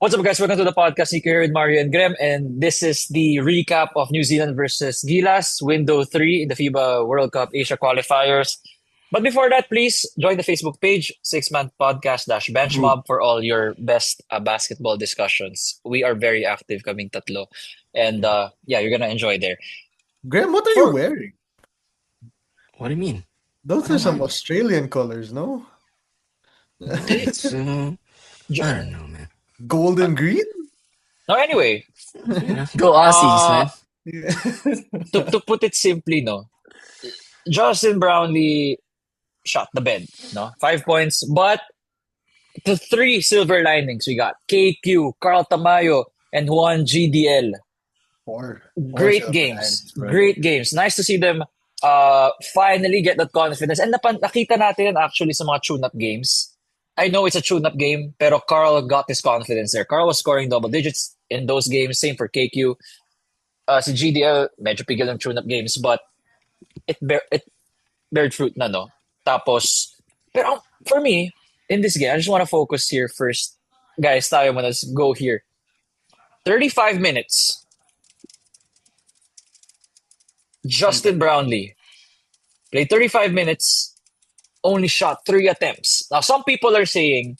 What's up, guys? Welcome to the podcast. Nico here with Mario and Graham, and this is the recap of New Zealand versus Gilas, Window 3 in the FIBA World Cup Asia qualifiers. But before that, please join the Facebook page, Six Man Podcast Group. Benchmob for all your best basketball discussions. We are very active kaming tatlo. And yeah, you're gonna enjoy there. Graham, what are you For wearing? What do you mean? Those What are am some I? Australian colors, no? No, it's I jo- don't know, man. Golden green? no, anyway, Go Aussies, uh, man. Yeah. to put it simply, no, Justin Brownlee shot the bed, no, 5 points, but the three silver linings we got KQ, Carl Tamayo, and Juan GDL. Four Great silver games. linings, bro. Great games. Nice to see them finally get that confidence. And nakita natin yan actually sa mga tune-up games. I know it's a tune-up game, pero Carl got his confidence there. Carl was scoring double digits in those games. Same for KQ. Si GDL, medyo pigil ng tune-up games, but it bared fruit na, no? Tapos, pero for me, in this game, I just want to focus here first. Guys, tayo muna. Let's go here. 35 minutes. Justin Brownlee played 35 minutes, only shot three attempts. Now, some people are saying,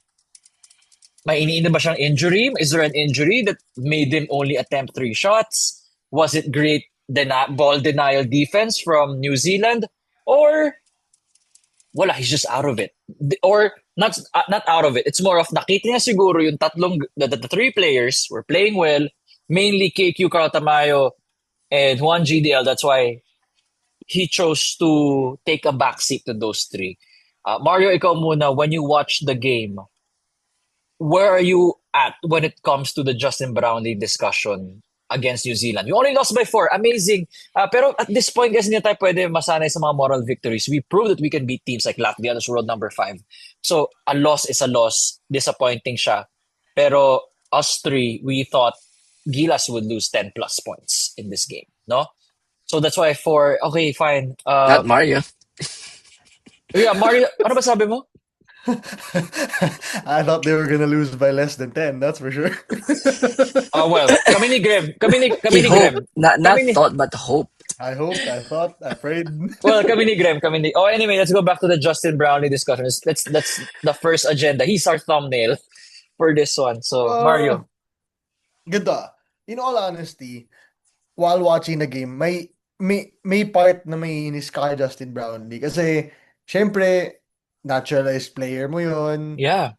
may iniinda ba siyang injury? Is there an injury that made him only attempt three shots? Was it great ball denial defense from New Zealand? Or wala, he's just out of it. Or not out of it. It's more of nakita niya siguro yung the three players were playing well, mainly KQ, Carl Tamayo, and Juan GDL. That's why he chose to take a backseat to those three. Mario, ikaw muna, when you watch the game, where are you at when it comes to the Justin Brownlee discussion against New Zealand? You only lost by 4. Amazing. Pero at this point, guys, hindi tayo pwede masanay sa mga moral victories. We proved that we can beat teams like Latvia, that's world number 5. So, a loss is a loss. Disappointing siya. Pero us three, we thought Gilas would lose 10 plus points in this game. No? So that's why okay, fine. Not Mario. Yeah, Mario, ano ba sabi mo? I thought they were gonna lose by less than 10, that's for sure. Well, kami ni Graham, kami He ni Graham, hoped, not kami ni, thought, but hoped. I hoped, I thought, I prayed. well, kami ni Graham, oh, anyway, let's go back to the Justin Brownlee discussion. That's the first agenda. He's our thumbnail for this one. So, Uh, Mario. Ganda. In all honesty, while watching the game, may part na may inis ka kay Justin Brownlee. Kasi, syempre, naturalized player mo yun. Yeah.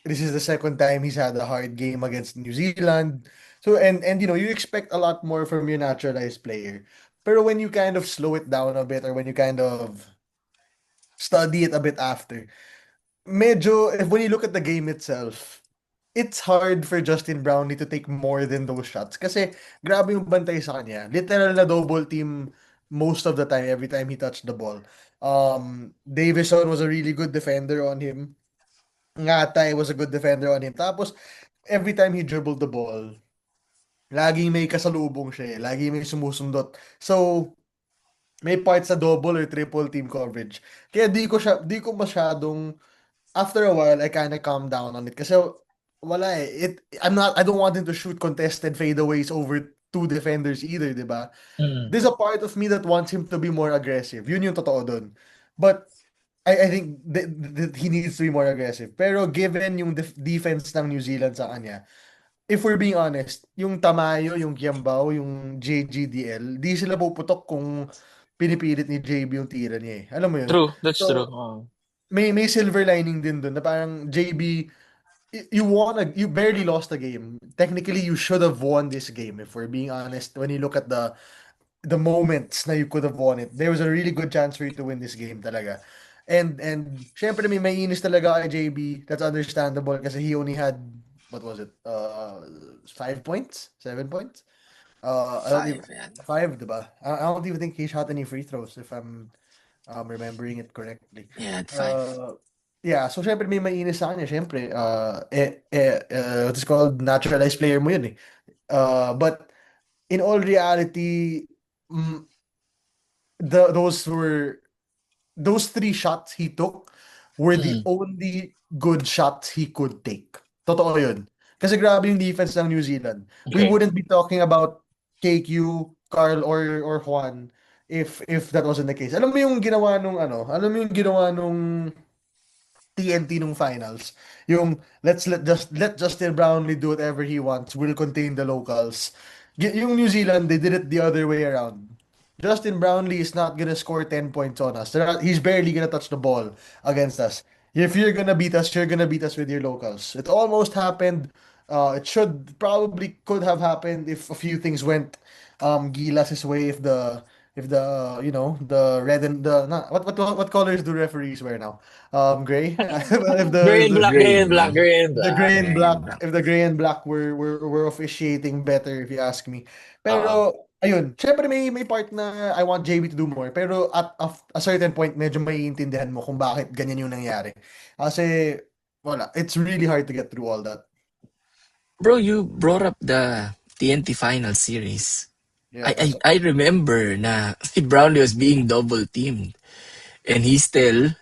This is the second time he's had a hard game against New Zealand. So and you know you expect a lot more from your naturalized player. Pero when you kind of slow it down a bit or when you kind of study it a bit after, medyo if when you look at the game itself, it's hard for Justin Brownlee to take more than those shots. Kasi grabe yung bantay sa kanya. Literal na double team most of the time every time he touched the ball. Davison was a really good defender on him. Ngatay was a good defender on him. Tapos, every time he dribbled the ball, laging may kasalubong siya eh. Laging may sumusundot. So, may parts sa double or triple team coverage. Kaya di ko masyadong, after a while, I kind of calm down on it. Kasi, wala eh. I don't want him to shoot contested fadeaways over two defenders either, di ba? Mm. There's a part of me that wants him to be more aggressive. Yun yung totoo dun. But, I think that he needs to be more aggressive. Pero given yung defense ng New Zealand sa kanya, if we're being honest, yung Tamayo, yung Kiambao, yung JGDL, di sila puputok kung pinipilit ni JB yung tira niya eh. Alam mo yun? True. That's true. So, may silver lining din dun na parang JB, you barely lost the game. Technically, you should have won this game if we're being honest. When you look at the moments na you could have won it. There was a really good chance for you to win this game talaga. And syempre may inis talaga kay JB. That's understandable kasi he only had what was it? 5 points? 7 points? I don't even Five, man. five, diba? I don't even think he shot any free throws if I'm remembering it correctly. Yeah, at five. Yeah, so syempre may mainis sa kanya, syempre. What is called naturalized player mo yun eh. But in all reality, mm, the those three shots he took were the Mm. only good shots he could take. Totoo yun. Kasi grabe yung defense ng New Zealand. We Okay. wouldn't be talking about KQ, Carl, or Juan if that wasn't the case. Alam mo yung ginawa nung alam mo yung ginawa nung TNT nung finals. Yung let Justin Brownlee do whatever he wants. We'll contain the locals. Yung New Zealand, they did it the other way around. Justin Brownlee is not gonna score 10 points on us. He's barely gonna touch the ball against us. If you're gonna beat us, you're gonna beat us with your locals. It almost happened. It should probably could have happened if a few things went Gilas' way. If the the red and the not, what colors do referees wear now? Gray. If Gray and black, gray Gray, and black, bro. gray and the black. gray and Gray black and black. if the gray and black were officiating better if you ask me. Oo. Pero ayun, syempre may part na I want JB to do more, pero at a certain point medyo maiintindihan mo kung bakit ganyan yung nangyari. Kasi wala, it's really hard to get through all that. Bro, you brought up the TNT final series. Yeah, I remember na si Brownlee was being double teamed and he still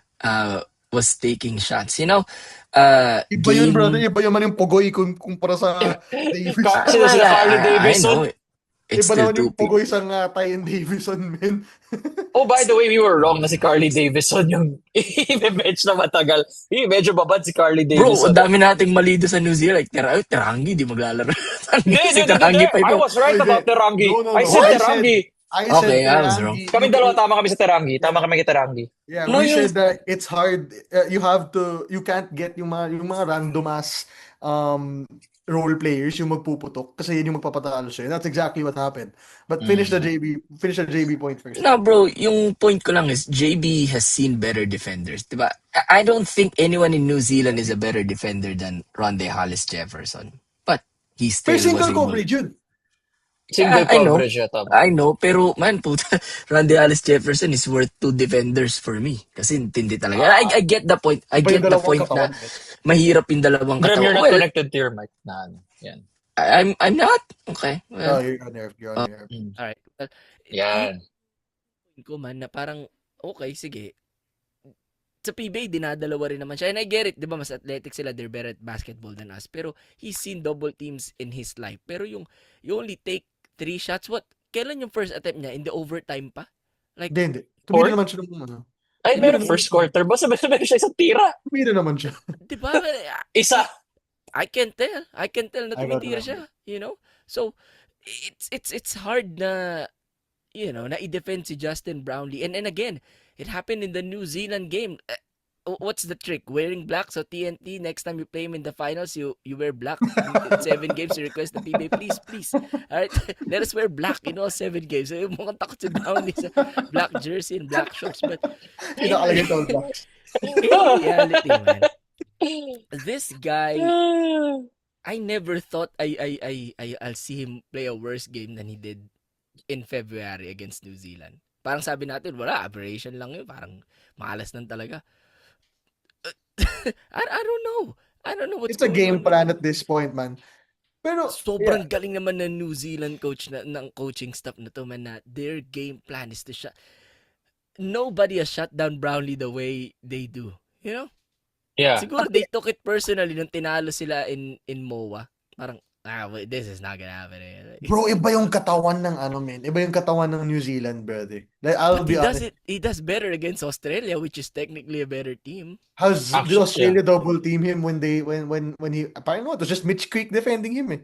was taking shots. You know, iba yun, brother. game. Iba yun man yung Pugoy kumpara sa Davison. Sila Carly I Davidson. know it's Iba still naman yung 2 Pugoy sa Ngatay and Davison, man. Oh, by the way, we were wrong na si Carly Davison yung i-bench na matagal. Medyo babad si Carly Bro, Davison. ang dami nating mali doon sa New Zealand. Like, Terangi, di maglalaro. Si Hindi. Terangi pa I ito. was right Oh, about hindi. Terangi. No. I said I Terangi. Okay, I was wrong. Terangi. Kami dalawa, tama kami sa Terangi. Tama kami kay Terangi. Yeah, No, we yung said that it's hard. You can't get yung mga random ass role players yung magpuputok kasi yun yung magpapatalo siya. That's exactly what happened. But finish the JB point first. no, bro, yung point ko lang is JB has seen better defenders, diba? I don't think anyone in New Zealand is a better defender than Ronde Hollis Jefferson. But he Pero still was single able. coverage yun. Single I know. coverage siya, tama. I know, pero man, puta, Randy Hollis Jefferson is worth 2 defenders for me. Kasi hindi talaga. I get the point. I Iba yung get the dalawang point na katawan. mahirap yung dalawang Graham, you're katawan. not Well, connected to your mic. Yan. I'm not. Okay. Oh, Well, you're on there. Mm. Alright. Well, Yan. yung ko man na parang, okay, sige. Sa PBA, dinadalawa rin naman siya. And I get it, di ba, mas athletic sila, they're better at basketball than us. Pero he's seen double teams in his life. Pero yung, you only take 3 shots, what? Kailan yung first attempt niya? In the overtime pa? Like, Hindi. Fourth? Tumira naman siya ng Ay, meron first quarter. Basta meron siya isang tira. Tumira naman siya. di ba? Isa. I can tell na I don't tumitira know. siya, you know? So, it's hard na, you know, na i-defend si Justin Brownlee. And again, it happened in the New Zealand game. What's the trick? Wearing black, so TNT, next time you play him in the finals, you wear black. In 7 games, you request the PBA, please. Alright? Let us wear black in all 7 games. So, yung mukhang takot si Brownlee sa black jersey and black shorts. But Pinakalagay tall blocks. in reality, man, this guy, I never thought I'll see him play a worse game than he did in February against New Zealand. Parang sabi natin, wala, aberration lang yun. Parang malas lang talaga. I don't know. I don't know what's It's a going game on. plan at this point, man. Pero, Sobrang galing naman ng New Zealand coach ng coaching staff na to, man, na their game plan is to shut. Nobody has shut down Brownlee the way they do. You know? Yeah. Siguro they took it personally nung tinalo sila in MOA. Parang, wait, this is not gonna happen. bro, iba yung katawan ng man. Iba yung katawan ng New Zealand, brother. Like, I'll But be honest. he does better against Australia, which is technically a better team. Did Actually, Australia double team him when he apparently no, it was just Mitch Creek defending him eh.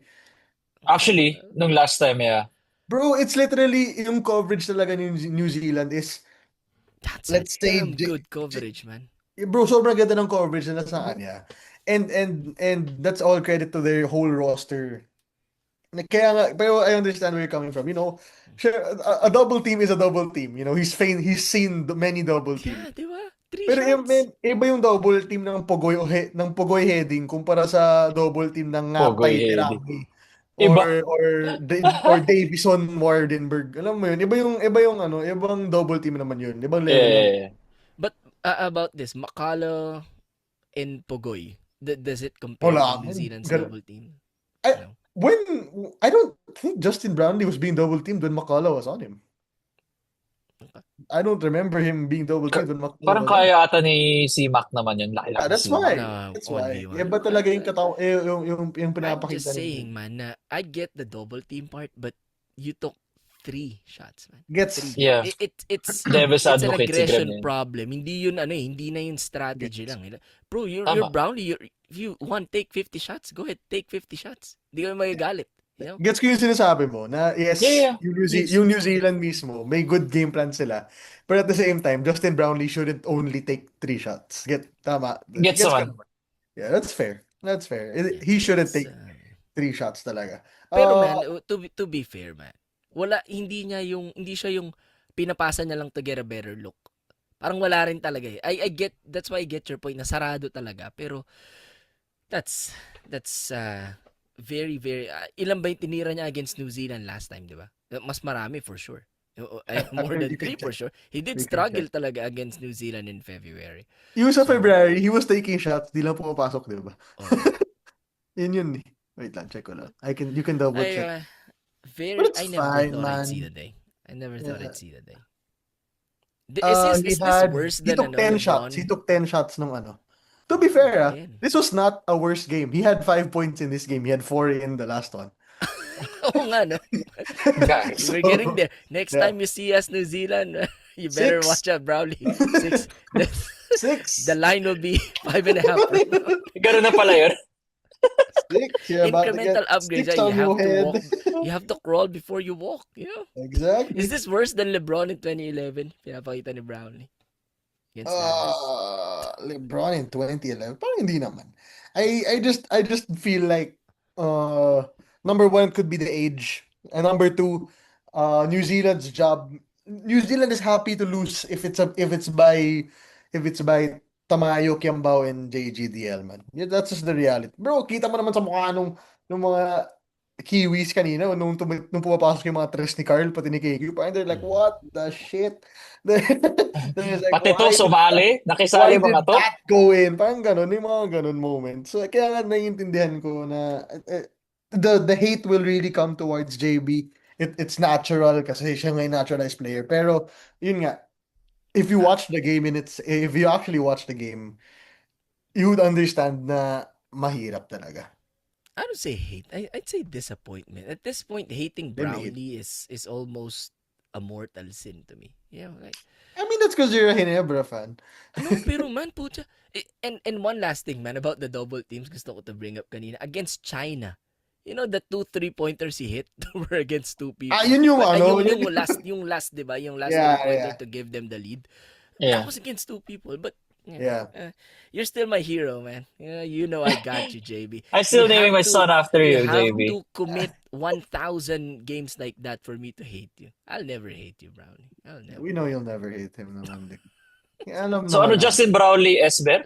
Actually, nung last time, yeah. Bro, it's literally yung coverage talaga ni New Zealand is That's let's a say damn good coverage, man. bro, sobrang ganda ng coverage na nasa kanya. And that's all credit to their whole roster. Kaya nga, pero I understand where you're coming from. You know, sure, a double team is a double team. You know, he's seen many double teams. Yeah, di ba? 3 Pero shots. iba yung double team ng Pugoy heading kumpara sa double team ng Pugoy Ngapay heading. Teranggi Iba. or Davison Wardenberg. Alam mo yun, iba yung ibang double team naman yun. Ibang level yun. Yeah. But about this, Makalo and Pugoy, does it compare Wala. to New Zealand's Gan- double team? I- I don't think Justin Brownlee was being double teamed when McCullough was on him. I don't remember him being double teamed when Parang McCall was out. kaya ata ni C-Mac naman yun. Yeah, Laki-laki ni that's C-Mac. why. Na That's why. 1v1. Iba talaga yung yung I'm just pinapakita ni saying, man, na I get the double team part, but you took 3 shots, man. Gets 3. Yeah. Davis It's an advocate si Graham aggression yun. problem. Hindi yun hindi na yun strategy gets lang. Bro, you're Tama. Brownlee. If you want take 50 shots, go ahead, take 50 shots. Hindi ka magagalit. You know? Gets ko yung sinasabi mo na Yeah, yes, yeah. yung Please. New Zealand mismo, may good game plan sila. But at the same time, Justin Brownlee shouldn't only take 3 shots. Tama. Gets Gets ko naman. naman. Yeah, that's fair. That's fair. He shouldn't It's, take 3 shots talaga. pero man, to be fair, man, hindi siya yung pinapasa niya lang to get a better look. Parang wala rin talaga eh. That's why I get your point na sarado talaga. Pero that's very, very, ilan ba yung tinira niya against New Zealand last time, di ba? Mas marami for sure. More than You can 3 for check. sure. He did You can struggle check. talaga against New Zealand in February. Yung sa So, February, he was taking shots, di lang pumapasok, di ba? oh. Yun eh. Wait lang, check ko lang. You can double check. But it's I never fine, thought I'd see man. the day. I never thought Yeah. I'd see the day. Is He this worse he than took 10 shots. LeBron? He took 10 shots nung ano. To be fair, Again. this was not a worse game. He had 5 points in this game. He had 4 in the last one. Oo nga, no? Guys. We're getting there. Next yeah. time you see us, New Zealand, you better 6. watch out, Brownlee. 6. 6. The line will be 5.5. Ganun na pala yun. 6. You're about to Incremental get upgrades. 6 on You have your to head. walk. You have to crawl before you walk. You know? Exactly. Is this worse than LeBron in 2011? Pinapakita ni Brownlee. Against Dallas. LeBron in 2011. Parang hindi naman. I just feel like number one could be the age. And number two, New Zealand's job. New Zealand is happy to lose if it's by Tamayo, Kiambao, and JGDL, man. Yeah, that's just the reality. Bro, kita mo naman sa mukha nung mga Kiwis kanina nung pumapasok yung mga tres ni Carl pati ni KQ, parang they're like, what the shit? They're like, Pati to, sumali. why Nakisali did mga to. that go in? Parang ganun, yung mga ganun moments. So, kaya nga naiintindihan ko na the hate will really come towards JB. It's natural kasi siya nga yung naturalized player. Pero, yun nga, if you actually watch the game, you would understand na mahirap talaga. I don't say hate. I'd say disappointment. At this point, hating They made- Brownlee is almost a mortal sin to me. You know, like, I mean, that's because you're a Ginebra fan. no, pero man, pucha. And one last thing, man, about the double teams, gusto ko to bring up kanina. Against China. You know, the 2 3-pointers he hit were against 2 people. Yun yung But, ano. yung last, di ba? Yung last Yeah, 3-pointer yeah. to give them the lead. Yeah. That was against 2 people. But, Yeah. you're still my hero, man. You know I got you, JB. I'm still You naming have my to- son after you, You have JB. to commit 1,000 games like that for me to hate you. I'll never hate you, Brownie. I'll never. We know you'll never hate him naman. Alam So ano, naman Justin Brownlee, Esber?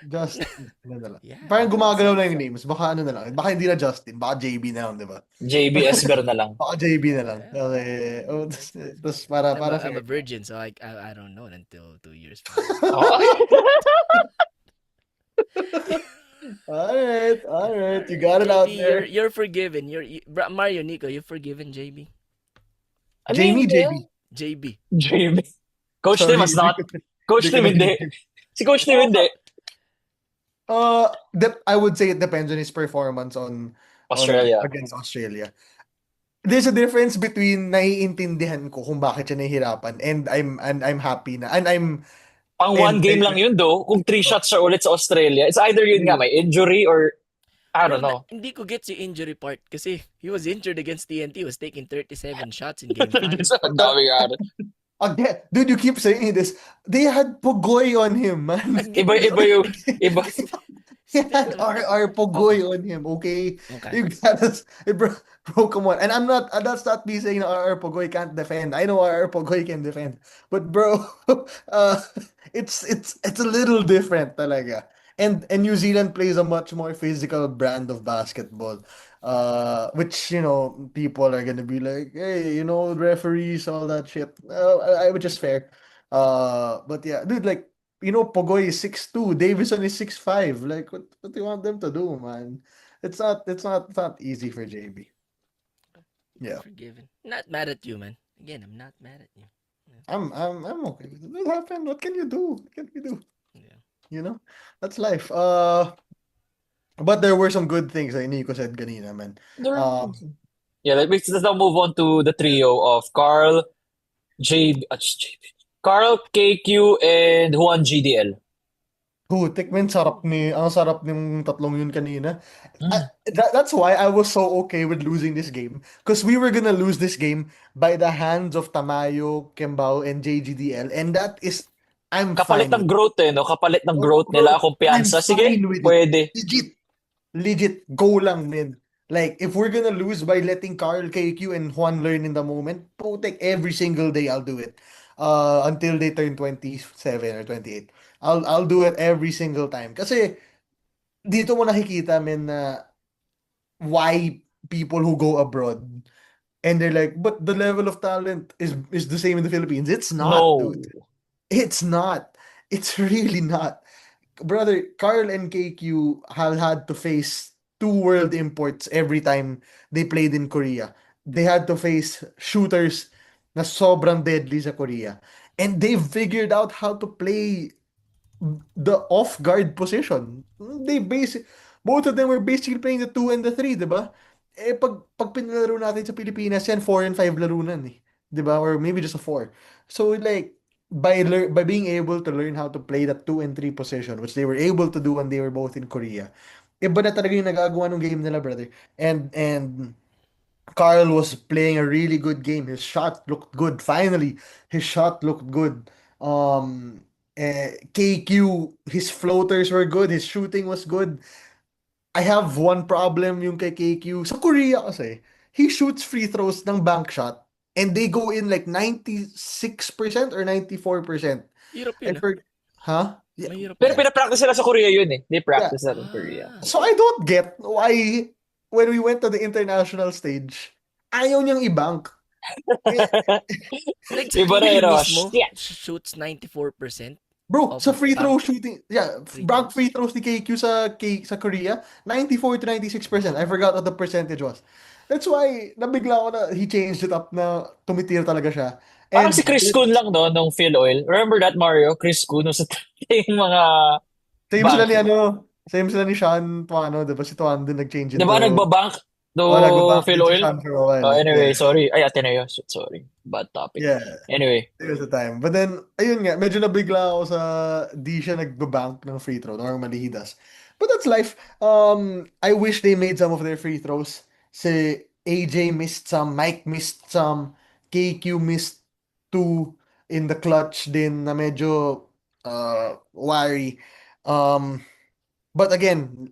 ano na lang. Yeah. Parang gumagalaw na yung names. Baka ano na lang. Baka hindi na Justin. Baka JB na lang, di ba? JB Esber na lang. Baka JB na lang. Okay. Oh, tapos para I'm a fair. virgin, so I don't know until 2 years. Oh. Alright. You got it out JB, there. you're forgiven. Mario, Nico, you're forgiven, JB. I mean, JB. JB. JB. Coach Sorry, Tim has not. Coach hindi ko Tim hindi. Si Coach Tim hindi. I would say it depends on his performance on Australia. against Australia. There's a difference between naiintindihan ko kung bakit siya nahihirapan and I'm happy na and I'm Pang one And- game lang yun though. Kung 3 shots siya ulit sa Australia, it's either yun nga, may injury or I don't know. Hindi ko gets yung injury part kasi he was injured against TNT. He was taking 37 shots in game 5. Ang dami nga. again, dude, you keep saying this. They had Pogoy on him, man. Iba yung iba. He had RR Pogoy on him, okay? Okay. You gotta, bro, come on. And that's not me saying RR Pogoy can't defend. I know RR Pogoy can defend. But bro, it's a little different talaga. And New Zealand plays a much more physical brand of basketball. Which, people are gonna be like, hey, referees, all that shit. Which is fair. But yeah, dude, like, Pogoy is 6'2", Davison is 6'5". Like, what do you want them to do, man? It's not easy for JB. Yeah. Forgiven. Not mad at you, man. Again, I'm not mad at you. I'm okay with it. What happened? What can you do? What can you do? Yeah. You know? That's life. But there were some good things like Nico said kanina, man. There- Um, Yeah, let's now move on to the trio of Carl, Carl, KQ, and Juan GDL. Putik, man, ang sarap ng tatlong yun kanina. Mm. That's why I was so okay with losing this game. Because we were gonna lose this game by the hands of Tamayo, Kembao, and JGDL. And I'm Kapalit fine ng with it. growth no? Kapalit ng Oh, growth nila, bro, I'm kumpiyansa. Sige, fine with it. pwede. Legit, go lang, man. Like, if we're gonna lose by letting Carl, KQ, and Juan learn in the moment, putik, every single day I'll do it. Until they turn 27 or 28. I'll do it every single time. Kasi, dito mo nakikita, men, na why people who go abroad and they're like, but the level of talent is the same in the Philippines. It's not, No. dude. It's not. It's really not. Brother, Carl and KQ have had to face two world imports every time they played in Korea. They had to face shooters na sobrang deadly sa Korea. And they've figured out how to play the off-guard position. Both of them were basically playing the 2 and the 3, di ba? Pag pinalaro natin sa Pilipinas, yan 4 and 5 larunan eh. Di ba? Or maybe just a 4. So like, by being able to learn how to play that 2 and 3 position, which they were able to do when they were both in Korea, iba na talaga yung nagagawa ng game nila, brother. And Carl was playing a really good game. His shot looked good. Finally, his shot looked good. KQ, his floaters were good. His shooting was good. I have one problem yung kay KQ. Sa Korea kasi, he shoots free throws ng bank shot and they go in like 96% or 94%. Hirap I yun, ah. for, huh? Yeah, Mahirap Pero yun. pinapractice sila sa Korea yun eh. They yeah. practice that in Korea. Ah. So I don't get why when we went to the international stage, ayaw niyang i-bank. Like, sa Iba na PBA yun, oh. mismo, Shit. shoots 94% Bro, of sa free throw bank shooting, yeah, free bank throws. free throws ni KQ sa Korea, 94 to 96%. I forgot what the percentage was. That's why nabigla ako na he changed it up na tumitir talaga siya. Parang si And Chris Kuhn lang, no, nung Phil Oil. Remember that, Mario? Chris Kuhn, nung sa yung mga same sila ni bank. same sila ni Sean Tuano, 'di ba? Si Tuano din nag-change Di ba into nagbabank nagba-bank Phil din si Oil? Sean for a while. Eh. Anyway, Yeah. sorry. Ay, Ateneo. Sorry. Bad topic. Yeah. Anyway. There was a time. But then, ayun nga, medyo nabigla ako sa di siya nagbabank ng free throw. Normally, he does. But that's life. I wish they made some of their free throws. Si AJ missed some, Mike missed some, KQ missed two in the clutch din na medyo wary. Um, but again,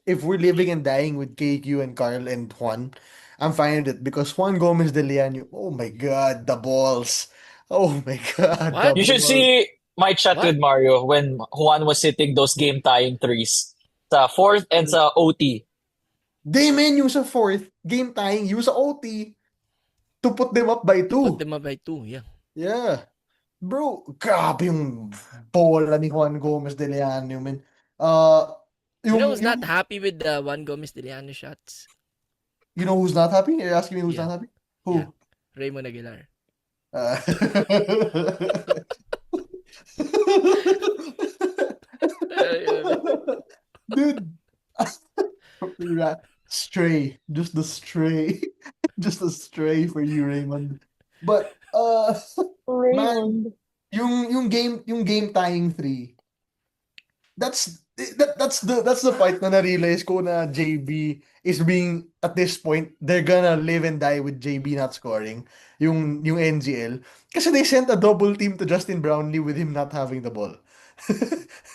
if we're living and dying with KQ and Carl and Juan, I'm fine with it because Juan Gomez de Leon, oh my God, the balls. Oh my God, the What? You should balls. see my chat What? with Mario when Juan was hitting those game-tying threes. Sa fourth and sa OT. They man yung sa fourth, game tying, yung sa OT to put them up by To put two. them up by 2, yeah. Yeah. Bro, grabe yung bola ni Juan Gomez de Leon, man. Uh, You know yung, who's not yung, happy with the Juan Gomez de Leano shots? you know who's not happy? You're asking me who's Yeah. not happy? Yeah. Who? Raymond Aguilar. Uh, Dude, stray, just the stray, just a stray for you, Raymond. But man, yung game tying three, that's the point na na-realize ko na JB is being at this point they're gonna live and die with JB not scoring yung NGL kasi they sent a double team to Justin Brownlee with him not having the ball.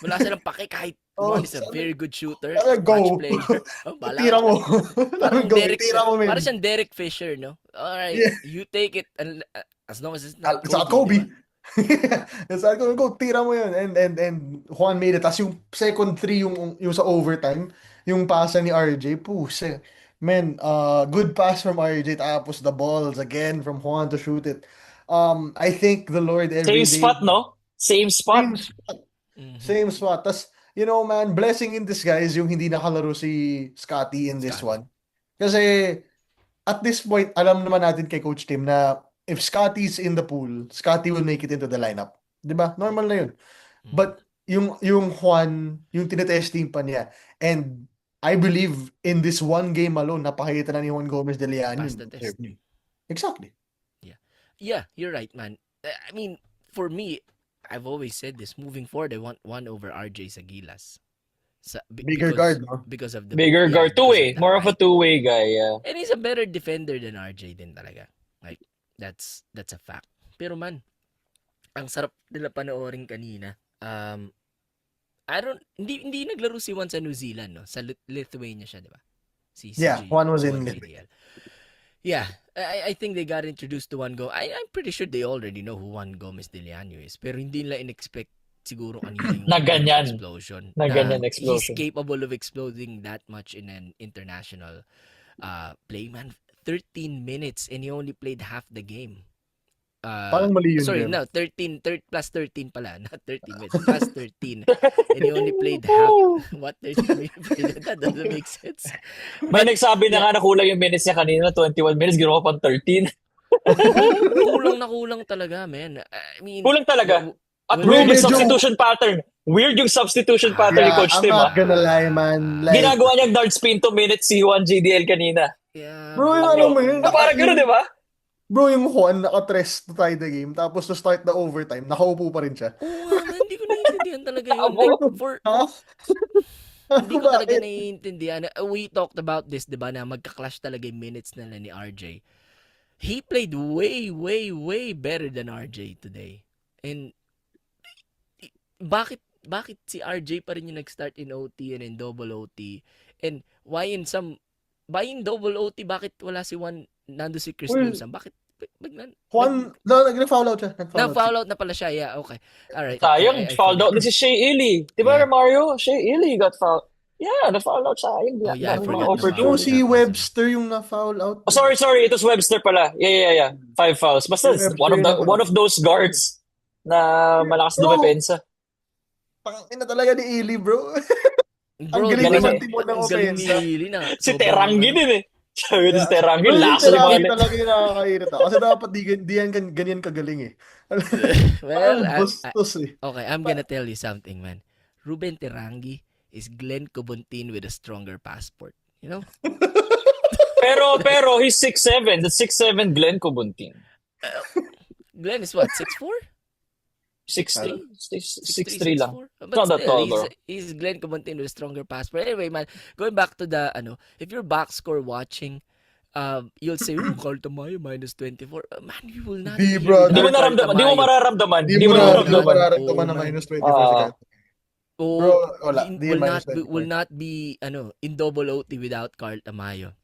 Wala silang pake kahit Oh, Juan is a very good shooter, sabi, match go. player. Oh, bala Tira ka. mo. Parang Go, Derek, tira mo, parang men. siyang Derek Fisher, no? Alright, Yeah. you take it and as long as it's not It's not Kobe, Kobe. diba? It's not Kobe. Go, tira mo yun. And Juan made it. Tapos yung second three, yung sa overtime, yung pasa ni RJ, puse. Man, good pass from RJ. Tapos the balls again from Juan to shoot it. I thank the Lord every Same day. spot, no? Same spot. Same spot. Mhm. Same spot. Tas, man, blessing in disguise yung hindi nakalaro si Scotty in this Scotty. one. Kasi, at this point, alam naman natin kay Coach Tim na if Scotty's in the pool, Scotty will make it into the lineup. 'Di ba? Normal na yun. Mm. But yung Juan, yung tinetesting pa niya. And I believe in this one game alone, napakita na ni Juan Gomez de Leon Pass yun. the test. Exactly. Yeah, you're right, man. I mean, for me, I've always said this. Moving forward, I want one over RJ Sagilas. Bigger guard, no? Because of the Bigger yeah, guard. because Two-way. of that, More of a right? two-way guy, yeah. And he's a better defender than RJ din talaga. Like, that's a fact. Pero man, ang sarap nila panoorin kanina. Hindi naglaro si Juan sa New Zealand, no? Sa Lithuania siya, di ba? Si Yeah, Juan was in Lithuania. Yeah, I think they got introduced to Juan Gomez. I'm pretty sure they already know who Juan Gomez de Leon is. Pero hindi nila in-expect siguro kanina yung Na ganyan. explosion. Na ganyan explosion. He's capable of exploding that much in an international play, man. 13 minutes and he only played half the game. Parang mali yun. Sorry, Gem. no, 13 plus 13 pala, not 13 minutes, plus 13. And he only played half. What 13 minutes? That doesn't make sense. May nagsabi na nga na kulang yung minutes niya kanina, 21 minutes, ginawa pang 13. Kulang talaga, man. I mean, Kulang talaga. At Well, weird yung medyo- substitution pattern. Weird yung substitution pattern ni Coach I'm Tim, not ah. gonna lie, man. Like, Ginagawa niyang dart spin 2 minutes si Juan GDL kanina. yeah, bro, yung ano mo yun? Parang gano'n, di ba? Bro, yung Juan naka-tres to tie the game, tapos to start the overtime, nakaupo pa rin siya. Oo nga, man. Hindi ko naiintindihan talaga yun. Abo. Like, Ha? hindi ko talaga Bakit? naiintindihan. We talked about this, di ba, na magka-clash talaga yung minutes nila ni RJ. He played way, way, way better than RJ today. And bakit si RJ pa rin yung nag-start in OT and in double OT? And why in double OT, bakit wala si Juan, nando si Chris Well, Newsom? Bakit? Juan, nag-foul out siya. Na-foul out na pala siya. Yeah, okay. Alright. Sayang, I fouled out forgot. din si Shea Ely. Di ba, Yeah. Mario? Shea Ely got fouled. Yeah, na-foul out sayang. Oh, yeah, I Daming forgot mga na opportunity. No, foul. si Webster yung na-foul out. Oh, sorry. It was Webster pala. Yeah. 5 fouls. Basta Webster one of those guards na malakas Bro. dumepensa. Pangina talaga ni Ely, bro. Ang Bro, galing galing naman eh. timon ng ang galing ni offense. Lili na. Si Sobrang- Teranggi din eh. Sabi Yeah. si Teranggi, Bro, yung lakas Teranggi lumali. talaga yung nakakainit. Kasi dapat di yan ganyan kagaling eh. Well, Parang bastos eh. okay, I'm gonna tell you something, man. Ruben Terangi is Glenn Cobontin with a stronger passport. You know? Pero he's 6'7". That's 6'7" Glenn Cobuntin. Glenn is what, 6'4"? 6'3". 6'3", 6'3" lang. 6'4"? Not that tall, bro. He's Glenn Cobontin with a stronger passport. Anyway, man, going back to the, if you're box score watching, you'll say, Carl Tamayo, minus 24. Man, you will not Di, hear bro. Di mo Carl nararamdaman. Di mo Tamayo. mararamdaman. Di Di mo mo nararamdaman nararamdaman. na Oh, minus 24 si Kyle. Oh, Bro, wala. Di will minus not 24. will not be in double OT without Carl Tamayo.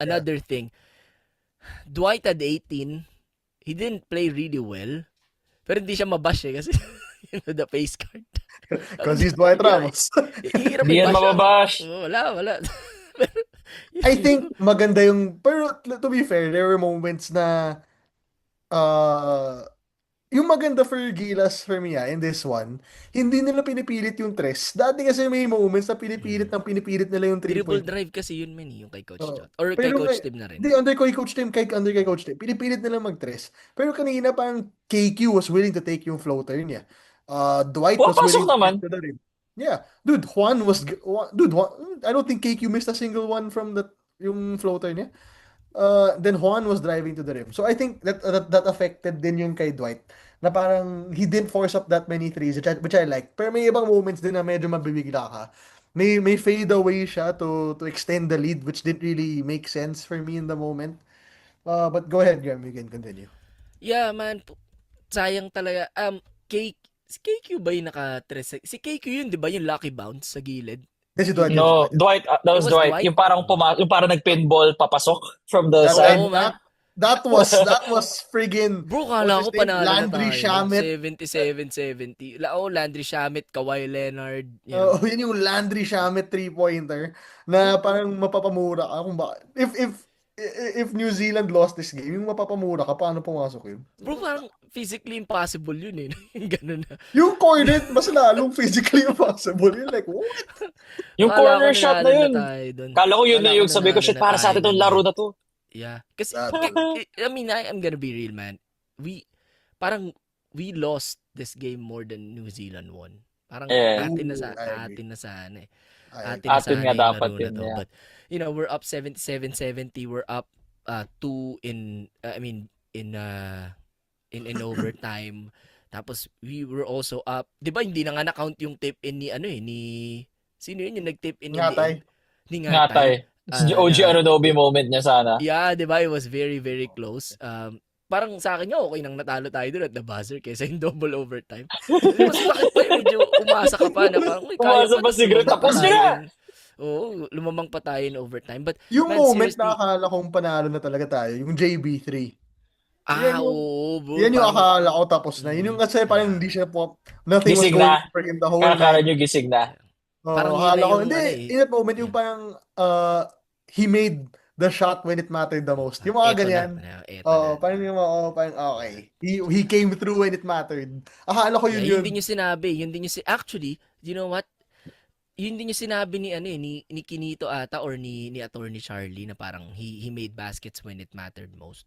Another thing, Dwight had 18. He didn't play really well. Pero hindi siya mabash kasi the face card. Because he's Dwight Ramos. Hirap Di yan i-bash. mababash. Wala. I think maganda yung, pero to be fair, there were moments na yung maganda for Gilas for me in this one, hindi nila pinipilit yung tres. Dati kasi may moments na pinipilit nila yung Dribble 3-point. drive kasi yun, man, yung kay Coach Oo. Jot. Or kay Pero Coach kay- Tim na rin. Hindi, under kay Coach Tim, pinipilit nila mag-tres. Pero kanina parang KQ was willing to take yung floater niya. Dwight was Pumapasok willing to naman. take to the rim. Yeah. Dude, Juan, I don't think KQ missed a single one from yung floater niya. Then Juan was driving to the rim. So I think that affected din yung kay Dwight. Na parang he didn't force up that many threes, which I like. Pero may ibang moments din na medyo mabibigla ka. May fade away siya to extend the lead, which didn't really make sense for me in the moment. But go ahead, Graham, you can continue. Yeah, man. Sayang talaga. Si KQ ba yung naka-tres? Si KQ yun, di ba? Yung lucky bounce sa gilid. Kasi Dwight. No, Dwight, that was It was Dwight. Dwight? Yung parang nag-pinball papasok from the That, side. Oo, man. that was friggin' Bro, kala ko what's his name? panalo Landry na tayo. Shamet. 77-70. Landry Shamet, Kawhi Leonard. Yan. Yun yung Landry Shamet 3-pointer na parang mapapamura ka kung if New Zealand lost this game, yung mapapamura ka, paano pumasok yun? Bro, parang physically impossible yun eh. Ganun na. Yung cornet, mas lalong physically impossible. You're like, what? Yung Kala ko corner shot na nanalo yun. tayo dun. Kala ko yun Kala na ko yung sabi ko, nanalo shit, na para sa tayo atin itong dun. laro na to. Yeah. Kasi, That I mean, I'm gonna be real, man. Parang, we lost this game more than New Zealand won. Parang, Yeah. Ooh, I agree. atin na sana eh. I Atin agree. na Atin sana nga yung dapat laro na yun, to. yeah. But, we're up 77-70. We're up 2 in overtime. Tapos, we were also up. Di ba, hindi na nga na-count yung tip in sino yun yung nag-tip in the Ngatay. end? Ni Ngatay. Ngatay. OG Na, Anunoby moment niya sana. yeah, di ba, it was very, very close. Parang sa akin nga, okay nang natalo tayo doon at the buzzer kaysa yung double overtime. Mas bakit pa medyo umasa ka pa na parang, uy, kaya Umasa pa, pa tapos si Greg. lumamang pa Tapos tayo nyo na! Oo, lumamang pa tayo in overtime. But, Yung man, moment na seriously, akala kong panalo na talaga tayo, yung JB3. Yan yung, oo, bro, yan yung parang, akala ko tapos na. Yun yung kasi parang yeah. hindi siya po, nothing was Gising going na. for him the whole Kakala night. nyo gising na. Parang yun Akala na ko, yung, hindi, eh. in that moment, yung Yeah. parang, he made the shot when it mattered the most. Yung mga Eto ganyan. na. Eto na. Parang yung mga, parang, okay. He came through when it mattered. Akala ko Yeah, yun yun din yung sinabi. Actually, you know what? Yun din yung sinabi ni ni Kinito ata or ni Attorney Charlie na parang he made baskets when it mattered most.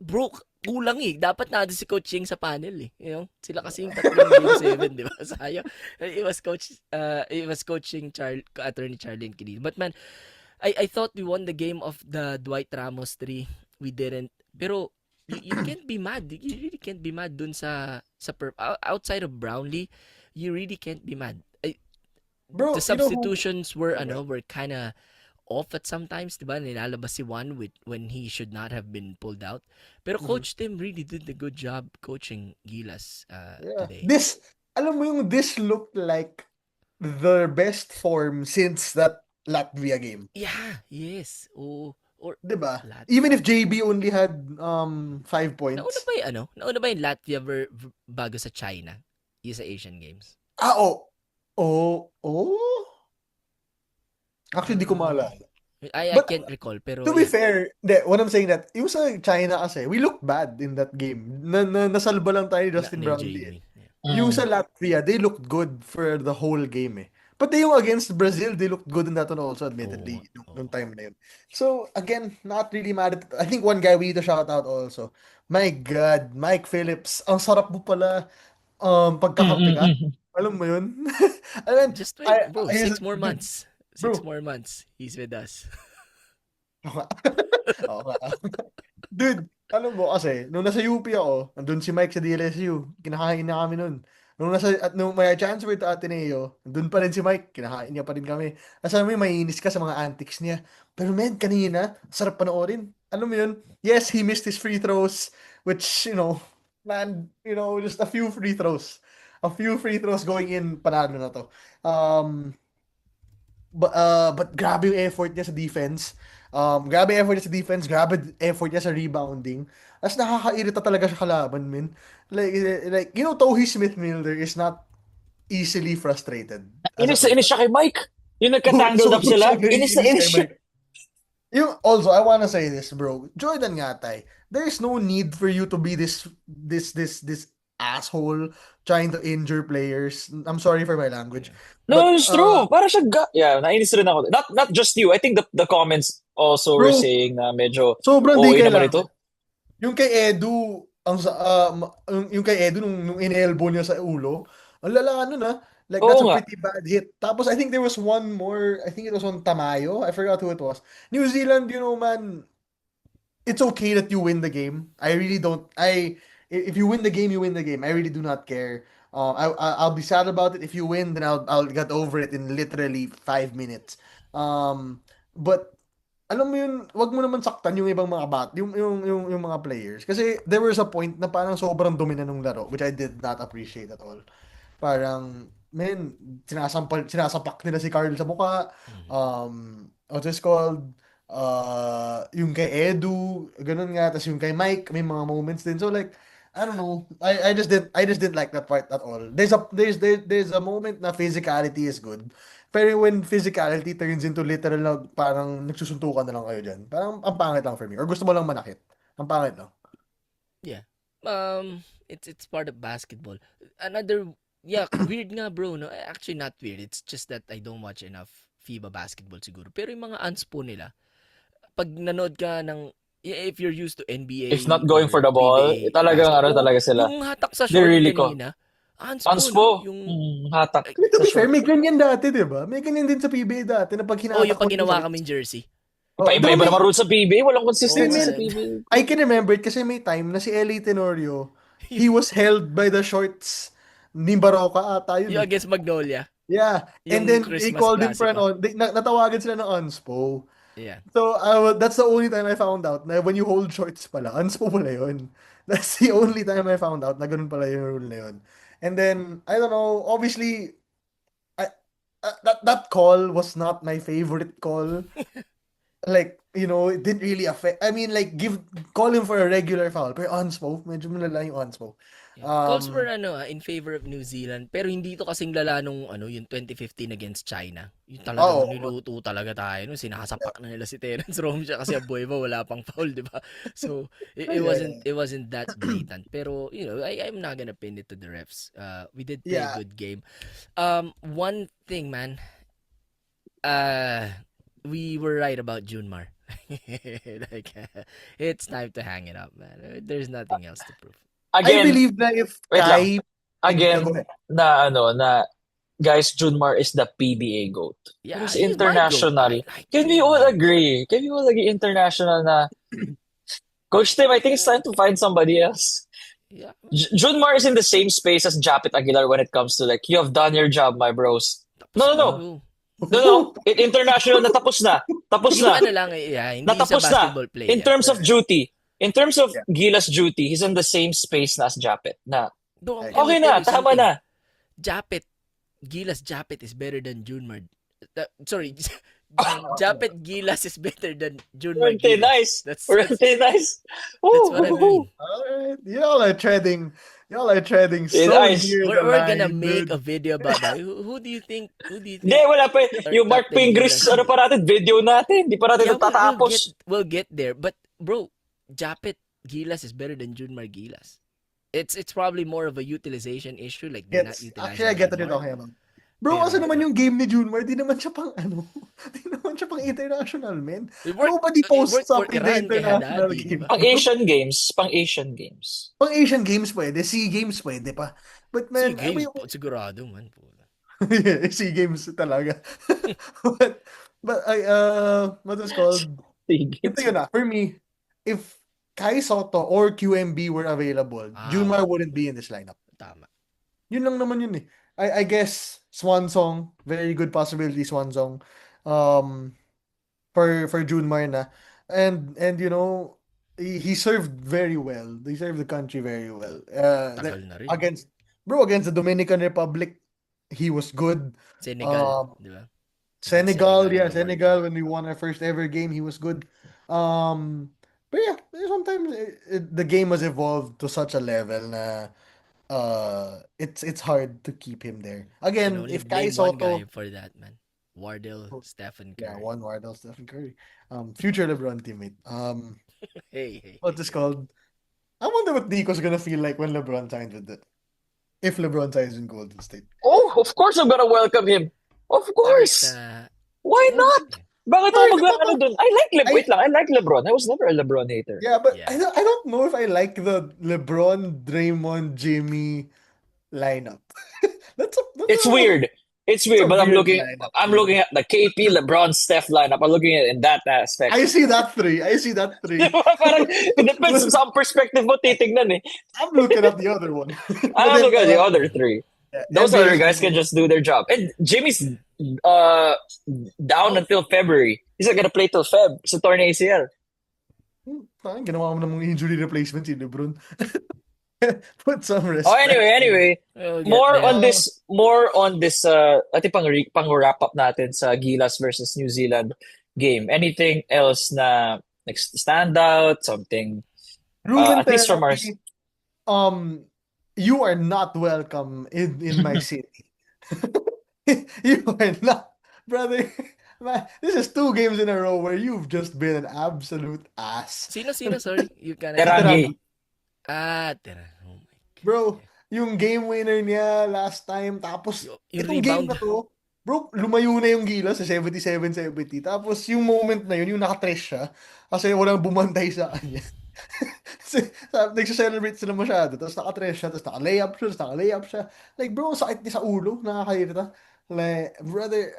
Bro, kulang eh. Dapat na si Coach Ying sa panel eh. You know? Sila kasi yung tatlong game 7, di ba? Sayang. It was coaching Attorney Charlie and Kinito. But man, I thought we won the game of the Dwight Ramos 3. We didn't. Pero you can't be mad. You really can't be mad dun outside of Brownlee. You really can't be mad. Bro, The you know who, substitutions were kind of off at sometimes, 'di ba? Nilalabas si Juan when he should not have been pulled out. Pero Coach Tim really did a good job coaching Gilas today. alam mo yung this looked like their best form since that Latvia game. Yeah, yes. Or Diba? Latvia. Even if JB only had 5 points. Nauna ba yung Latvia bago sa China? Yung sa Asian Games? Actually, di ko maalala. I But, can't recall, pero to be fair, what I'm saying that, yung sa China kasi, we looked bad in that game. Nasalba lang tayo ni Justin Brownlee. Yung sa Latvia, they looked good for the whole game eh. But yung against Brazil, they looked good in that one also, admittedly, nung time na yun. So, again, not really mad at, I think one guy we need to shout out also. My God, Mike Phillips, ang sarap mo pala pagkakampi ka. Alam mo yun? I mean, just wait, bro. 6 more dude, months. bro. 6 more months. He's with us. Oo nga. Dude, alam mo kasi, nung nasa UP ako, nandun si Mike sa DLSU, kinakain na kami nun. Nung may transfer to Ateneo, nandun pa rin si Mike, kinakain niya pa rin kami. Alam mo yung mainis ka sa mga antics niya. Pero man, kanina, sarap panoorin. Alam mo yun? Yes, he missed his free throws, which, man, just a few free throws. A few free throws going in, panalo na to. But grabe yung effort niya sa defense. Grabe effort niya sa defense, grabe effort niya sa rebounding. As nakakairita talaga siya kalaban, man. Like Tohi Smith-Miller is not easily frustrated. Inis siya kay Mike. Yung nagka-tangled up sila. Inis siya. Also, I wanna say this, bro. Jordan Ngatay, there is no need for you to be this asshole trying to injure players. I'm sorry for my language. No, it's true. Para siya nainis rin ako. Not just you. I think the comments also were saying na medyo sobrang di naman ito. Yung kay Edu, yung kay Edu nung in-elbow niya sa ulo, ang lala na. Like, that's a pretty bad hit. Tapos, I think there was one more, I think it was on Tamayo. I forgot who it was. New Zealand, man, it's okay that you win the game. I really don't, if you win the game, you win the game. I really do not care. I'll be sad about it. If you win, then I'll get over it in literally 5 minutes. But alam mo yun, wag mo naman saktan yung ibang mga yung mga players. Kasi there was a point na parang sobrang dumi na nung laro, which I did not appreciate at all. Parang, man, sinasapak nila si Carl sa mukha. What's it called? Yung kay Edu, ganun nga. Tapos yung kay Mike, may mga moments din. So like, I don't know. I just didn't like that part at all. There's a moment na physicality is good. Pero when physicality turns into literal na parang nagsusuntukan na lang kayo dyan, parang ang pangit lang for me. Or gusto mo lang manakit. Ang pangit lang. Yeah. It's part of basketball. Weird nga, bro. No? Actually, not weird. It's just that I don't watch enough FIBA basketball siguro. Pero yung mga unspo nila, pag nanood ka ng if you're used to If NBA not going for or the ball, PBA talagang basketball, talaga sila. yung hatak sa They're short really kanina, Anspo, no? Anspo, Yung, hatak I mean, to sa be fair, short. may ganyan dati, di ba? May ganyan din sa PBA dati na pag yung hinatakot pag mo ginawa sa kaming jersey. Oh, di ba Iba-iba may, naman rules sa PBA. Walang Oo consistency nga. sa PBA. I can remember it kasi may time na si L.A. Tenorio, he was held by the shorts ni Baroka ata yun Yung eh. against Magnolia. Yeah. And Yung then they Christmas called him for Classico. natawagan sila ng unspo. Yeah. So, that's the only time I found out na when you hold shorts pala, unspo pala yun. That's the only time I found out na ganun pala yung rule na yun. And then, I don't know, obviously, that call was not my favorite call. Like, it didn't really affect. I mean, like, call him for a regular foul. Pero unspo, medyo malala yung unspo. Yeah. Calls for in favor of New Zealand, pero hindi to kasing lala nung yung 2015 against China. Yung talagang Oo. niluto talaga tayo, no? Sinasapak na nila si Terence Romsha kasi Abueva wala pang foul, di ba? So it wasn't that blatant. Pero I'm not gonna pin it to the refs. We did play a Yeah. good game. One thing, man. We were right about Junmar. Like, it's time to hang it up, man. There's nothing else to prove. I Again, believe na if wait lang. Kai... Again, Go ahead. na guys, Junmar is the PBA GOAT. Yeah, Pero sa he's my international, goat. I can we think all my agree? Can we all agree international na Coach Tim, I think it's time to find somebody else. Yeah. Junmar is in the same space as Japit Aguilar when it comes to like, you have done your job, my bros. No. International na tapos na. Tapos Yung na. ano lang, hindi Natapos sa basketball player. In terms of duty. In terms of Yeah. Gilas duty, he's in the same space na as Japit. Na, Bro, I okay will tell na, you tama something. na. Gilas Japit is better than Junmar. Sorry, Japit Gilas is better than Junmar Rente Gilas. nice. That's Rente nice. what I mean. Alright. Y'all are treading so Nice. near the We're gonna line, make dude. a video about that. Who do you think? Hindi, wala pa. Yung Mark Captain Pingris, Gilas. ano pa natin, video natin. Hindi pa natin Yeah, natatapos. we'll get there. But bro, Japit Gilas is better than Junmar Gilas. It's probably more of a utilization issue, like they're not Gets. utilizing Actually, I get what you're Junmar. talking about. Bro, Pero- kasi naman yung game ni Junmar, di naman siya pang di naman siya pang international, man. It worked- Nobody it posts worked up for in the Iran kay international Haddadi, game. diba? Pang Asian Games. Pang Asian Games pwede, SEA Games pwede pa. But man, SEA Games, I mean, sigurado man po. SEA Games talaga. but what was called? Ito yun for me, if Kai Soto or QMB were available, Junmar wouldn't be in this lineup. Tama. Yun lang naman yun eh. I guess Swansong, very good possibility Swansong for Junmar na. And he served very well. He served the country very well. Tagal na rin. Against the Dominican Republic, he was good. Senegal, di ba? Senegal when we won our first ever game, he was good. But yeah, sometimes the game has evolved to such a level na it's hard to keep him there. Can Again, only if Kai blame one guy Soto, for that, man. Wardell, Stephen yeah, Curry. one Wardell, Stephen Curry, future LeBron teammate. Hey. What's this called? I wonder what Nico's gonna feel like when LeBron signs with it. If LeBron signs in Golden State. Oh, of course I'm gonna welcome him. Of course. Why not? Bakit ako mag-ano dun? I like LeBron. I was never a LeBron hater. Yeah, but Yeah. I don't know if I like the LeBron, Draymond, Jimmy lineup. It's weird. It's weird, a but I'm weird looking lineup. at the KP, LeBron, Steph lineup. I'm looking at it in that aspect. I see that three. Parang, it depends sa perspective mo titignan eh. I'm looking at the other one. I'm looking at the other three. Those NBA other guys can just do their job. And Jimmy's down until February. He's not gonna play till Feb sa torn ACL. Parang ginawa mo namang injury replacement si LeBron. Put some respect. Oh, anyway, We'll get more there. on this ati pang wrap up natin sa Gilas versus New Zealand game. Anything else na like stand out, something Ruben at least from our Therapy, you are not welcome in my city. You are not, brother. Man, this is 2 games in a row where you've just been an absolute ass. Sino? Sorry. You can Teragi. Tera. Oh my God. Bro, yung game winner niya last time, tapos Yung itong game rebound. na to, Bro, lumayo na yung Gilas sa 77-70. Tapos yung moment na yun, yung nakatrash siya. Kasi walang bumantay sa kanya. Kasi nagsa-celebrate sila masyado. Tapos nakatrash siya. Tapos naka-layup siya. Like, bro, ang sakit niya sa ulo. Nakakairita. Like, brother,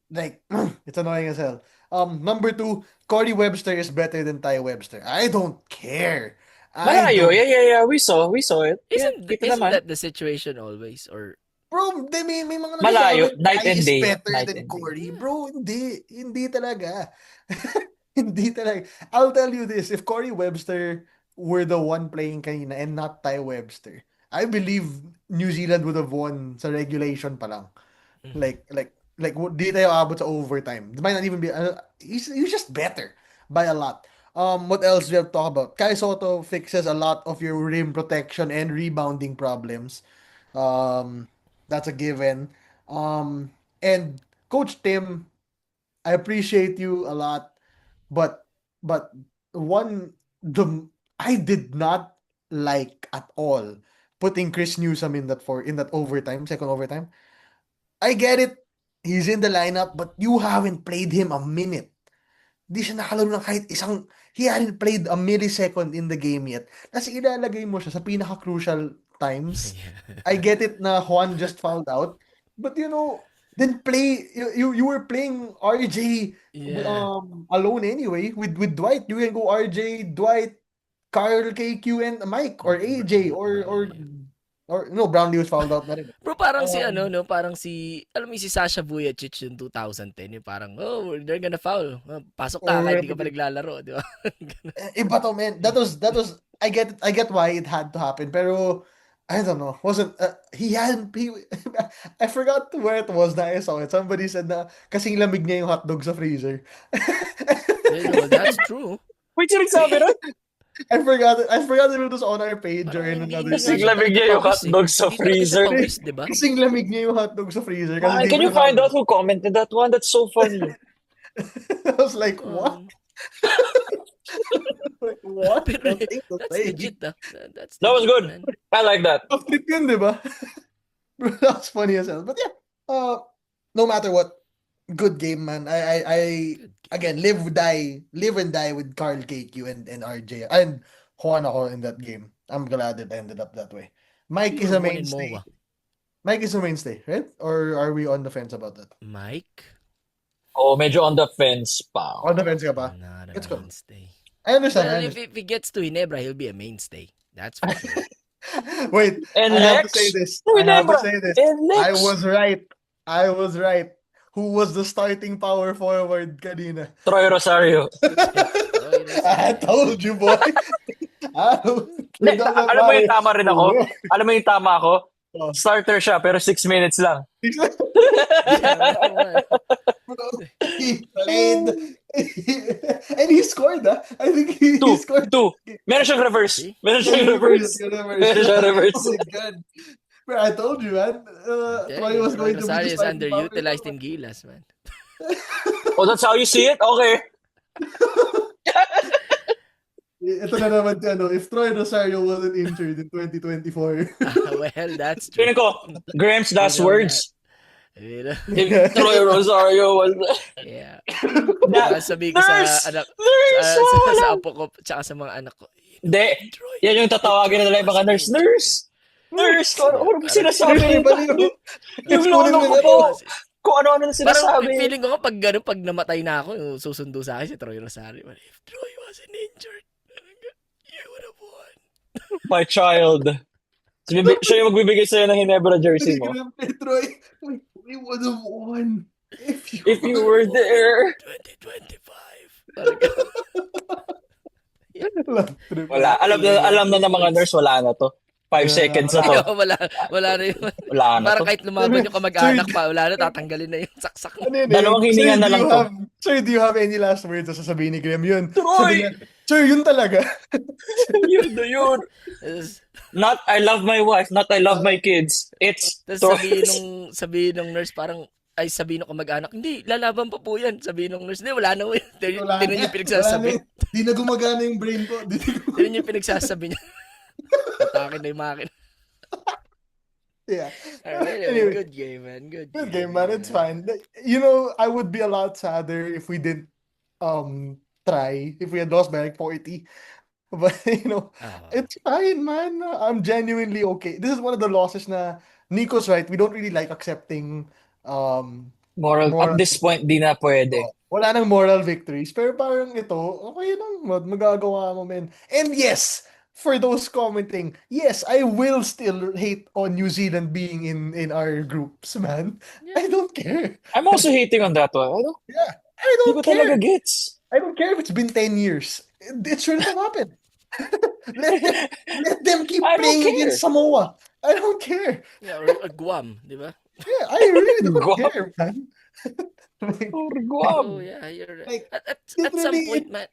like, it's annoying as hell. Number two, Corey Webster is better than Ty Webster. I don't care. I Malayo. don't. Yeah. We saw it. Yeah, Isn't kita isn't naman. that the situation always? Or Bro, may mga Malayo. nagsasabi, Night Ty and is day. better Night than and day. Corey. Bro, hindi talaga. Hindi talaga. I'll tell you this, if Corey Webster were the one playing kanina and not Ty Webster, I believe New Zealand would have won sa regulation pa lang. Di tayo abot sa overtime. It might not even be, he's just better by a lot. What else we have to talk about? Kai Soto fixes a lot of your rim protection and rebounding problems. Um, that's a given. And Coach Tim, I appreciate you a lot, but but one the I did not like at all putting Chris Newsom in that overtime, second overtime. I get it. He's in the lineup, but you haven't played him a minute. Di siya nakalaro ng kahit isang, he hadn't played a millisecond in the game yet. Kasi ilalagay mo siya sa pinaka-crucial times. I get it na Juan just fouled out, but then play, you were playing RJ yeah. alone anyway with Dwight. You can go RJ, Dwight, Carl, KQ, and Mike, or AJ, or no, Brownlee was fouled out na rin. Bro, parang si Um, no, parang alam mo si Sasha Vujacic yung 2010, yung parang, oh, they're gonna foul. Pasok ka kahit di ka pa naglalaro, di ba? Iba to, man. That was I get why it had to happen, pero I don't know. Wasn't he hadn't he I forgot where it was na I saw it. Somebody said na kasing lamig niya yung hotdog sa freezer. Well, that's true. Wait, sino nagsabi nun? I forgot if it was on our page or in Parang another Kasing page. lamig niya yung hotdog sa freezer. Pawis, di ba? Kasing lamig niya yung hotdog sa freezer. Kasi di Can you mo find nakakain. out who commented that one? That's so funny. I was like, what? Like, what? Pero Don't think to that's say. legit, ah. That's That was legit, good. man. I like that. Tough trip yun, di ba? That was funny as hell. But yeah, no matter what, good game, man. I again live and die with Carl KQ and RJ and Juan ako in that game. I'm glad it ended up that way. Mike You is a were born in mainstay. MOA. Mike is a mainstay, right? Or are we on the fence about that? Mike? Oh, medyo on the fence pa. On the fence ka pa? Not a Let's go. mainstay. I understand. I Well, if understand. he gets to Hinebra, he'll be a mainstay. That's for sure. Wait, And I have to Lex? say this. No, I have to Ginebra. say this. And I Lex. was right. Who was the starting power forward kanina? Troy Rosario. I told you, boy. Alam mo yung tama rin ako? Alam mo yung tama ako? Oh. Starter siya, pero 6 minutes lang. He played. And he scored, I think he scored. Two. Meron siyang reverse. See? Meron siyang reverse. Meron siyang reverse. Oh my God. Bro, I told you, man. Troy was going to be the Rosario is starting power underutilized forward. in Gilas, man. Oh, that's how you see it? Okay. Ito na naman if Troy Rosario wasn't injured in 2024. Well, that's true. Feeling ko, Graham's last You know words. You know? If Troy Rosario was... Yeah. Na- Sabi ko sa Nurse! anak, Nurse! sa apo ko, tsaka sa mga anak ko. Hindi. Troy, Yan yung tatawagin na nila yung mga nurse. Nurse! Nurse! Ano ba sinasabi? Yung lolo ko po. Kung ano-ano na Parang sinasabi. feeling ko kapag pag namatay na ako, yung susundo sa akin si Troy Rosario. If Troy wasn't injured, you would have won. My child. Siya yung magbibigay sa'yo ng Hinebra jersey mo. Troy, we would have won If you were there. 2025. Wala. Alam na ng mga nurse, wala na to. 5 seconds na to. Wala na yun. Wala na Parang to. kahit lumaban yung kamag-anak pa, wala na, tatanggalin na yung saksak mo. Dalawang hininga na lang to. Sir, do you have any last words na sasabihin ni Graham? Yun. Troy! Sabi niya, sir, yun talaga. Yun. Not I love my wife, not I love my kids. It's Tapos Troy. sabihin ng nurse parang, ay sabihin ng kamag-anak, hindi, lalaban pa po yan. Sabihin ng nurse, hindi, wala na po yan. Tinan yung pinagsasabi. Di na gumagana yung brain ko. Tinan yung pinagsasabi niya. Atake na yung makina. Yeah. Anyway, good game, man. Good game, man. It's fine. You know, I would be a lot sadder if we didn't try, if we had lost by like 40. But Oh. it's fine, man. I'm genuinely okay. This is one of the losses na Nico's right. We don't really like accepting Moral, at moral. this point, di na pwede. Wala nang moral victories. Pero parang ito, okay lang. Magagawa mo, men. And yes, for those commenting, yes, I will still hate on New Zealand being in our groups, man. Yeah. I don't care. I'm also hating on that one. Yeah, I Di don't ko talaga care. gets. I don't care if it's been 10 years. It shouldn't have happened. Let them keep I don't playing care. against Samoa. I don't care. Yeah, or Guam, di ba? Yeah, I really don't Guam. care, man. Like, Or Oh, Guam. yeah, you're right. Like, At some literally, point, man.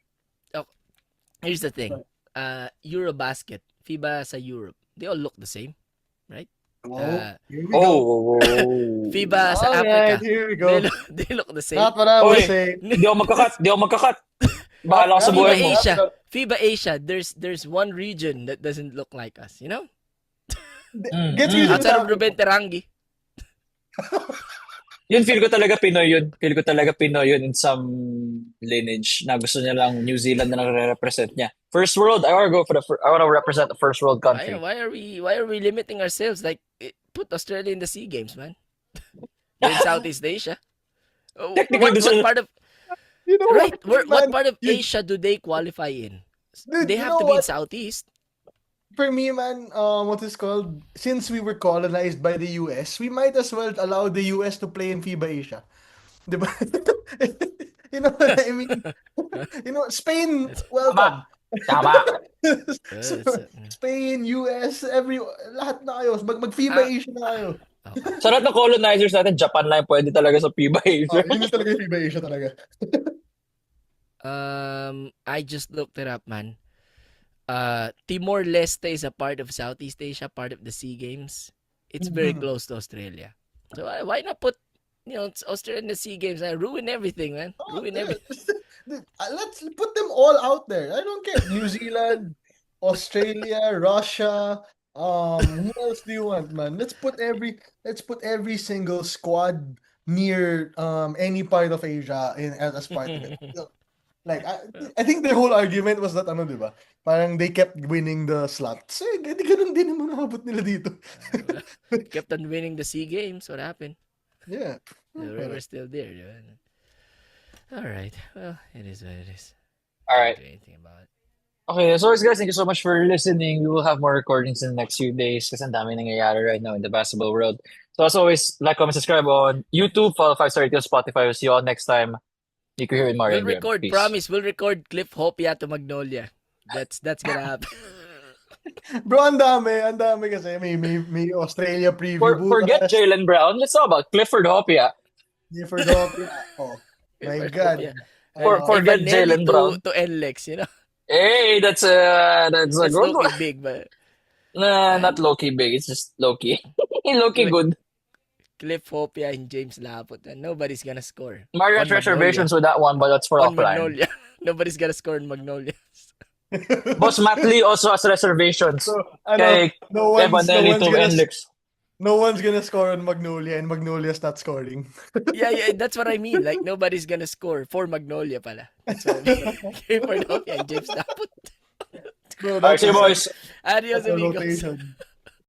Oh, here's the thing. Eurobasket, FIBA sa Europe, they all look the same, right? here we go. Oh. FIBA sa Alright, Africa, here we go. they look the same. Not what I was Oy, saying. di ako magkakat. Bahala ka sa FIBA buhay FIBA mo. Asia, FIBA Asia, there's one region that doesn't look like us, you know? Gets you Outside of Ruben Terangi. Yun, feel ko talaga Pinoy yun. Feel ko talaga Pinoy yun in some lineage na gusto niya lang New Zealand na nare-represent niya. First world, I want to go for I want to represent the first world country. Why are we limiting ourselves? Like, put Australia in the SEA Games, man. They're in Southeast Asia. Technically, What part of You know right? What man? part of Asia do they qualify in? Dude, They you have know to be in what? Southeast. For me, man, what is called? Since we were colonized by the US, we might as well allow the US to play in FIBA Asia. Diba? You know what I mean? Spain, welcome. Tama. So, Uh, Spain, US, lahat na kayo. Mag-FIBA Asia na kayo. Sa lahat ng colonizers natin, Japan lang pwede talaga sa FIBA Asia. Yun yung talaga yung FIBA Asia talaga. I just looked it up, man. Timor-Leste is a part of Southeast Asia, part of the SEA Games. It's very Mhm. close to Australia. So why not put Australia in the SEA Games and ruin everything, man? Ruin everything. Dude, let's put them all out there. I don't care. New Zealand, Australia, Russia. Who else do you want, man? Let's put every single squad near any part of Asia as part of it. Like I think their whole argument was that di ba? Parang they kept winning the slots. Di ganun din naman nakabot nila dito. Kept on winning the SEA Games. What happened? Yeah. We're still there. All right. Well, it is what it is. All right. Can't do anything about it. Okay, as always, guys, thank you so much for listening. We will have more recordings in the next few days kasi ang dami nangyayari right now in the basketball world. So as always, like, comment, subscribe on YouTube, follow 5 Star Radio, Spotify. We'll see you all next time. You can hear it, Mario. We'll record. Promise. We'll record Cliff Hopia to Magnolia. That's gonna happen. Bro, ang dami kasi may Australia preview. Forget bukas. Jaylen Brown. Let's talk about Clifford Hopia. Clifford Hopia. Oh my God. Yeah. Forget Ivanelli Jaylen Brown. to NLEX, you know. Hey, that's a That's good one. looking big, but Nah, not low-key big. It's just low-key. Low-key good. Cliff Hopia and James Laput, and nobody's gonna score. Mario On has reservations with that one, but that's for On offline. Magnolia. Nobody's gonna score in Magnolia. Boss Matt Lee also has reservations. So, Kay no Evanelli to Enlix. gonna score on Magnolia and Magnolia's not scoring. Yeah, that's what I mean. Like, nobody's gonna score for Magnolia pala. That's what I mean. Clifford Hopia and James Laput. Bro, Alright, see you boys. Adios, that's a amigos. rotation.